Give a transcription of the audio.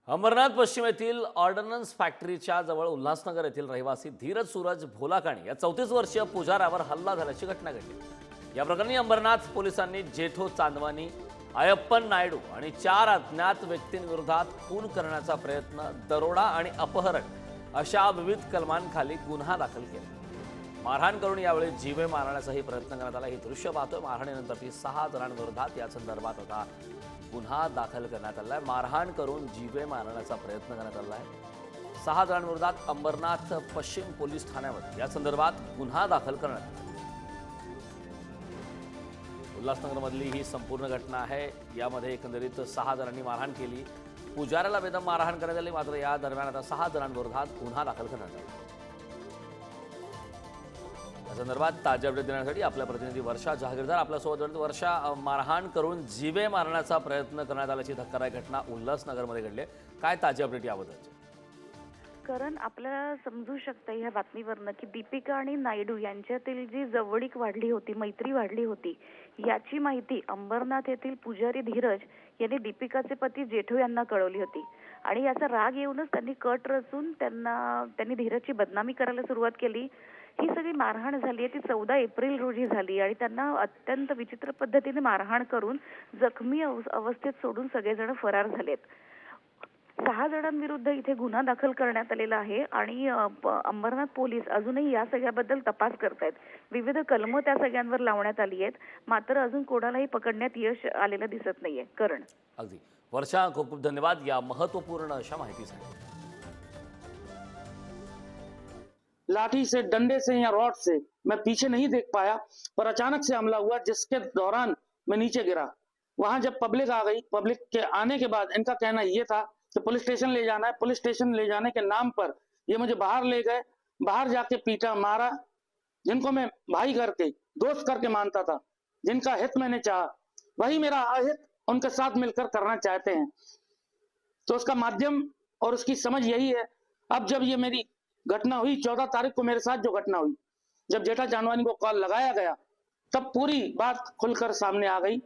अंबरनाथ पश्चिम येथील ऑर्डनन्स फॅक्टरीच्या जवळ उल्हासनगर येथील रहिवासी धीरज सूरज भोलाकाणी या 34 वर्षीय पुजाऱ्यावर हल्ला झाल्याची घटना घडली। या प्रकरणी अंबरनाथ पोलिसांनी जेठो चांदवानी, अयप्पन नायडू आणि 4 अज्ञात व्यक्तींविरोधात खून करण्याचा प्रयत्न, दरोडा आणि अपहरण अशा विविध कलमांखाली गुन्हा दाखल केला। मारहाण करून यावेळी जीवे मारण्याचाही प्रयत्न करण्यात आला। ही दृश्य पाहतोय। मारहाणीनंतर 6 जणांविरोधात या संदर्भात आता गुन्हा दाखल करण्यात आला आहे। मारहाण करून जीवे मारण्याचा प्रयत्न करण्यात आला आहे। 6 जणांविरोधात अंबरनाथ पश्चिम पोलीस ठाण्यामध्ये या संदर्भात गुन्हा दाखल करण्यात आला। उल्हासनगरमधली ही संपूर्ण घटना आहे। यामध्ये एकंदरीत 6 जणांनी मारहाण केली। पुजाऱ्याला बेदम मारहाण करण्यात आली। मात्र या दरम्यान आता 6 जणांविरोधात गुन्हा दाखल करण्यात आला। या संदर्भात ताज्या अपडेट देण्यासाठी आपल्या प्रतिनिधी वर्षा जहागीरदार आपल्यासोबत। वर्षा, मारहाण करून जीवे मारण्याचा प्रयत्न करण्यात आल्याची धक्कादायक घटना उल्हासनगरमध्ये घडली। काय ताजी अपडेट याबद्दलची? कारण आपल्याला समजू शकतं ह्या बातमीवरनं की दीपिका आणि नायडू यांच्यातील जी जवळीक वाढली होती, मैत्री वाढली होती, याची माहिती अंबरनाथ येथील पुजारी धीरज यांनी दीपिकाचे पती जेठो यांना कळवली होती। आणि याचा राग येऊनच त्यांनी कट रचून त्यांनी धीरजची बदनामी करायला सुरुवात केली। ही सगळी मारहाण झाली आहे ती 14 एप्रिल रोजी झाली आणि त्यांना अत्यंत विचित्र पद्धतीने मारहाण करून जखमी अवस्थेत सोडून सगळेजण फरार झालेत। 6 जणांविरुद्ध इथे गुन्हा दाखल करण्यात आलेला आहे आणि अंबरनाथ पोलीस अजूनही या सगळ्याबद्दल तपास करतायत। विविध कलमं त्या सगळ्यांवर लावण्यात आली आहेत, मात्र अजून कोणालाही पकडण्यात यश आलेलं दिसत नाहीये। करण, अगदी वर्षा, खूप खूप धन्यवाद या महत्त्वपूर्ण अशा माहितीसाठी। लाठी से, डंडे से या रॉड से मैं पीछे नहीं देख पाया, पर अचानक से हमला हुआ जिसके दौरान मैं नीचे गिरा। वहां जब पब्लिक आ गई, पब्लिक के आने के बाद इनका कहना ये था कि पुलिस स्टेशन ले जाना है। पुलिस स्टेशन ले जाने के नाम पर ये मुझे बाहर ले गए, बाहर जाके पीटा, मारा। जिनको मैं भाई करके, दोस्त करके मानता था, जिनका हित मैंने चाहा, वही मेरा अहित उनके साथ मिलकर करना चाहते हैं। तो उसका माध्यम और उसकी समझ यही है। अब जब ये मेरी घटना हुई 14 तारीख को, मेरे साथ जो घटना हुई, जब जेठा चांदवानी को कॉल लगाया गया, तब पूरी बात खुलकर सामने आ गई।